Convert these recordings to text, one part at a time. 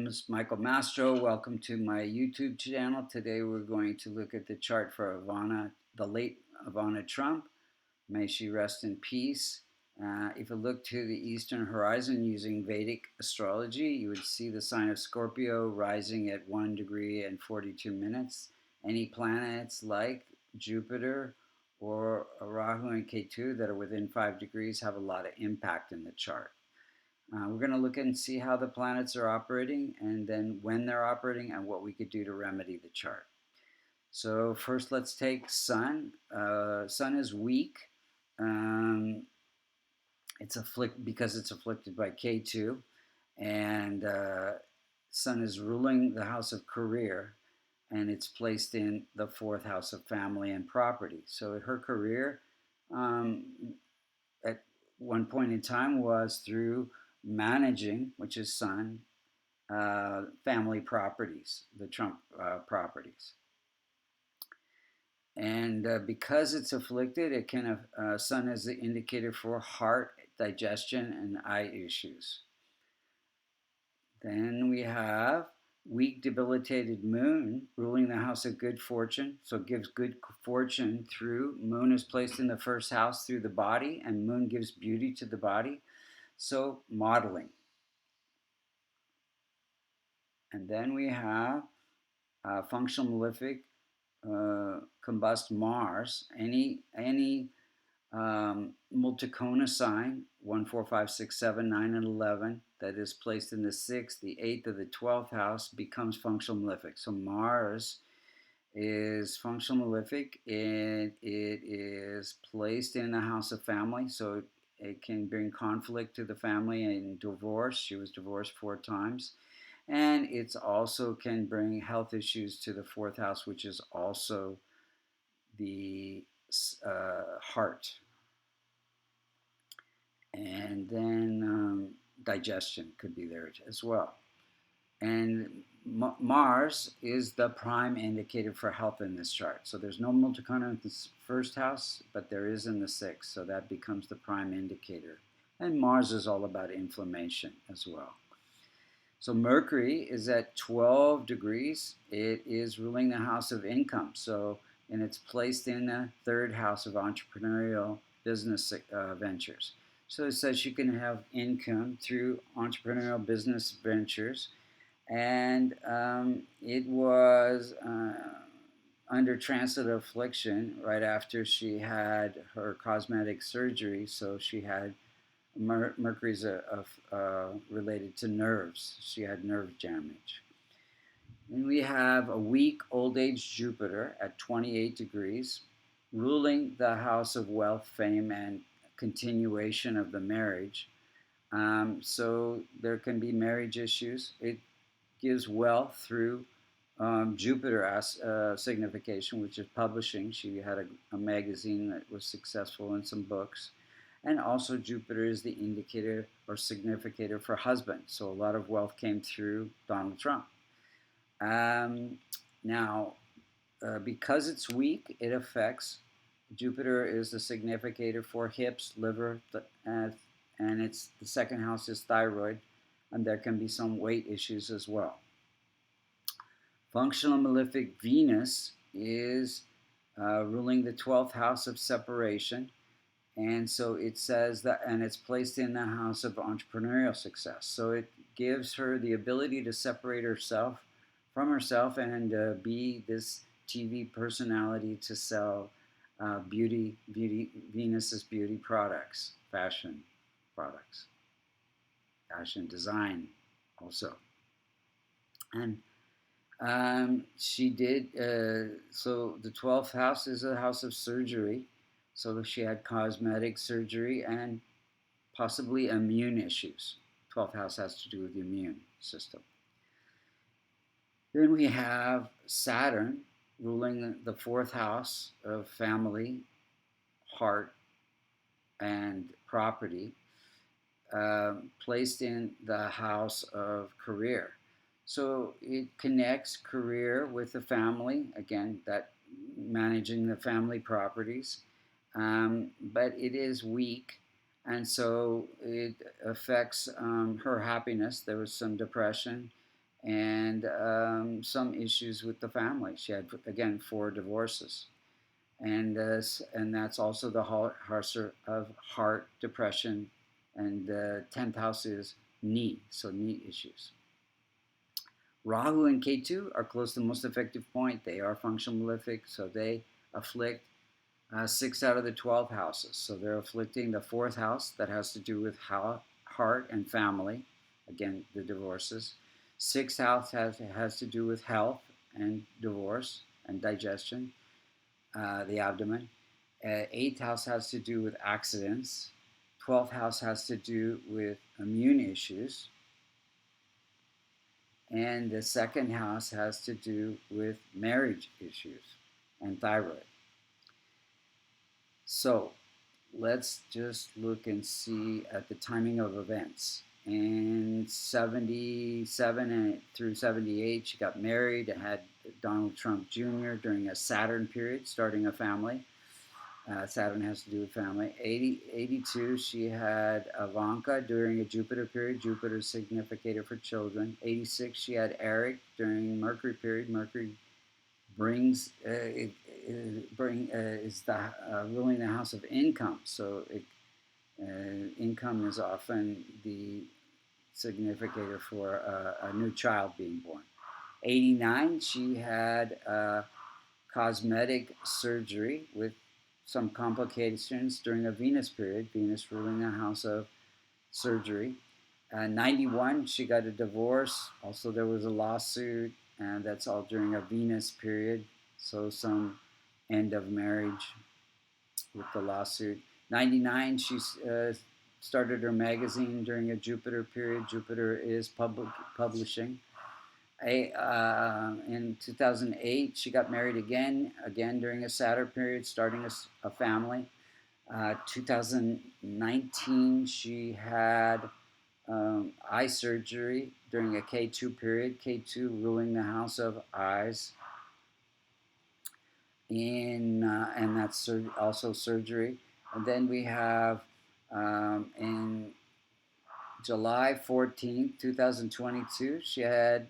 name is Michael Mastro. Welcome to my YouTube channel. Today we're going to look at the chart for Ivana, the late Ivana Trump. May she rest in peace. If you look to the eastern horizon using Vedic astrology, you would see the sign of Scorpio rising at 1 degree and 42 minutes. Any planets like Jupiter or Rahu and Ketu that are within 5 degrees have a lot of impact in the chart. We're going to look and see how the planets are operating and then when they're operating and what we could do to remedy the chart. So first let's take Sun. Sun is weak. Because it's afflicted by K2, and Sun is ruling the house of career, and it's placed in the 4th house of family and property. So her career at one point in time was through managing, which is Sun, family properties, the Trump properties. And because it's afflicted, it can Sun is the indicator for heart, digestion, and eye issues. Then we have weak, debilitated Moon ruling the house of good fortune. So it gives good fortune through. Moon is placed in the 1st house through the body, and Moon gives beauty to the body. So modeling. And then we have functional malefic combust Mars. Any multicona sign 1, 4, 5, 6, 7, 9, and 11 that is placed in the 6th, the 8th, or the 12th house becomes functional malefic. So Mars is functional malefic. It is placed in the house of family, so it can bring conflict to the family and divorce. She was divorced 4 times. And it also can bring health issues to the 4th house, which is also the heart. And then digestion could be there as well. And Mars is the prime indicator for health in this chart. So there's no multicona in the 1st house, but there is in the 6th. So that becomes the prime indicator. And Mars is all about inflammation as well. So Mercury is at 12 degrees. It is ruling the house of income. And it's placed in the 3rd house of entrepreneurial business ventures. So it says you can have income through entrepreneurial business ventures. And it was under transit affliction right after she had her cosmetic surgery. So she had Mercury's related to nerves. She had nerve damage. And we have a weak old age Jupiter at 28 degrees, ruling the house of wealth, fame, and continuation of the marriage. So there can be marriage issues. It gives wealth through Jupiter signification, which is publishing. She had a magazine that was successful in some books. And also Jupiter is the indicator or significator for husband. So a lot of wealth came through Donald Trump. Now, because it's weak, it affects, Jupiter is the significator for hips, liver, and it's the 2nd house is thyroid, and there can be some weight issues as well. Functional malefic Venus is ruling the 12th house of separation. And so it says that, and it's placed in the house of entrepreneurial success. So it gives her the ability to separate herself from herself and be this TV personality to sell Venus's beauty products, fashion products, fashion design also. And she did, so the 12th house is a house of surgery. So she had cosmetic surgery and possibly immune issues. 12th house has to do with the immune system. Then we have Saturn ruling the 4th house of family, heart, and property, placed in the house of career. So it connects career with the family, again, that managing the family properties. But it is weak, and so it affects her happiness. There was some depression, and some issues with the family. She had, again, 4 divorces. And that's also the house of heart, depression, and the 10th house is knee, so knee issues. Rahu and Ketu are close to the most effective point. They are functional malefic, so they afflict 6 out of the 12 houses. So they're afflicting the 4th house that has to do with heart and family, again, the divorces. 6th house has to do with health and divorce and digestion, the abdomen. 8th house has to do with accidents. 12th house has to do with immune issues. And the 2nd house has to do with marriage issues and thyroid. So let's just look and see at the timing of events. In 77 and through 78, she got married and had Donald Trump Jr. during a Saturn period, starting a family. Saturn has to do with family. 82, she had Ivanka during a Jupiter period. Jupiter is significator for children. 86, she had Eric during Mercury period. Mercury brings is the ruling the house of income. So income is often the significator for a new child being born. 89, she had cosmetic surgery with some complications during a Venus period, Venus ruling the house of surgery. 91, she got a divorce. Also, there was a lawsuit, and that's all during a Venus period. So some end of marriage with the lawsuit. 99, she started her magazine during a Jupiter period. Jupiter is publishing. In 2008, she got married again during a Saturn period, starting a family. 2019, she had eye surgery during a K2 period, K2 ruling the house of eyes. And that's also surgery. And then we have in July 14th, 2022, she had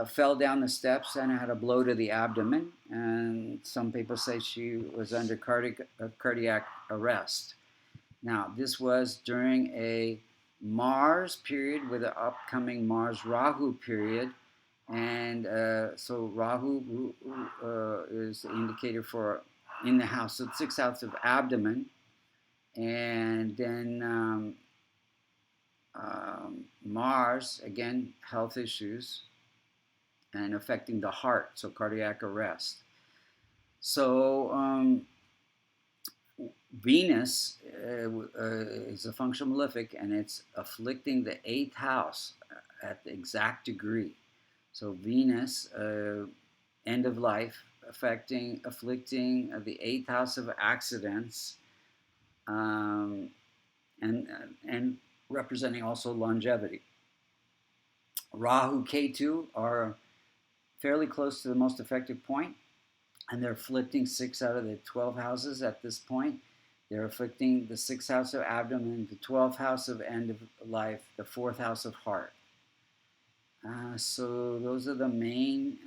fell down the steps and had a blow to the abdomen, and some people say she was under cardiac arrest. Now, this was during a Mars period with an upcoming Mars-Rahu period, and so Rahu is the indicator for in the house, so 6th house of abdomen, and then Mars, again, health issues, and affecting the heart, so cardiac arrest. So Venus is a functional malefic, and it's afflicting the 8th house at the exact degree. So Venus, end of life, afflicting the 8th house of accidents, and representing also longevity. Rahu, Ketu are fairly close to the most effective point, and they're afflicting 6 out of the 12 houses at this point. They're afflicting the 6th house of abdomen, the 12th house of end of life, the 4th house of heart. So those are the main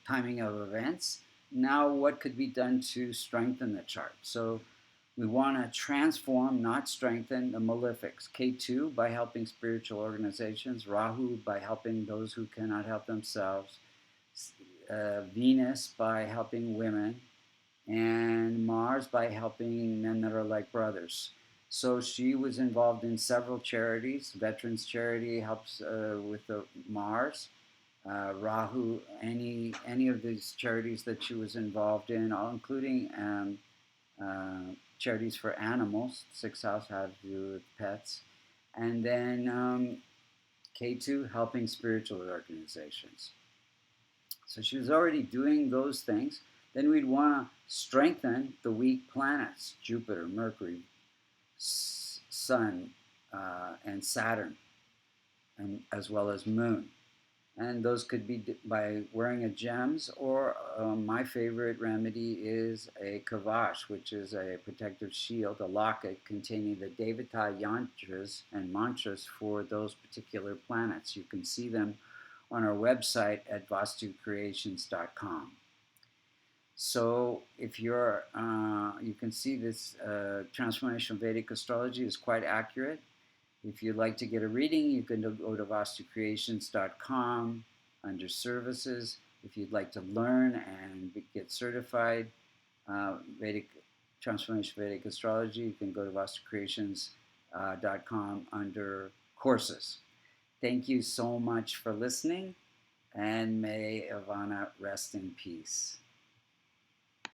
timing of events. Now, what could be done to strengthen the chart? So we want to transform, not strengthen, the malefics. K2 by helping spiritual organizations, Rahu by helping those who cannot help themselves, Venus by helping women, and Mars by helping men that are like brothers. So she was involved in several charities. Veterans Charity helps with the Mars. Rahu, any of these charities that she was involved in, including charities for animals. 6th house had to do with pets. And then K2, helping spiritual organizations. So she was already doing those things. Then we'd want to strengthen the weak planets, Jupiter, Mercury, Sun, and Saturn, and as well as Moon. And those could be by wearing a gems, or my favorite remedy is a kavash, which is a protective shield, a locket containing the Devata yantras and mantras for those particular planets. You can see them on our website at vastucreations.com. So if you can see this transformational Vedic astrology is quite accurate. If you'd like to get a reading, you can go to vastucreations.com under services. If you'd like to learn and get certified Vedic transformational Vedic astrology, you can go to vastucreations.com under courses. Thank you so much for listening, and may Ivana rest in peace.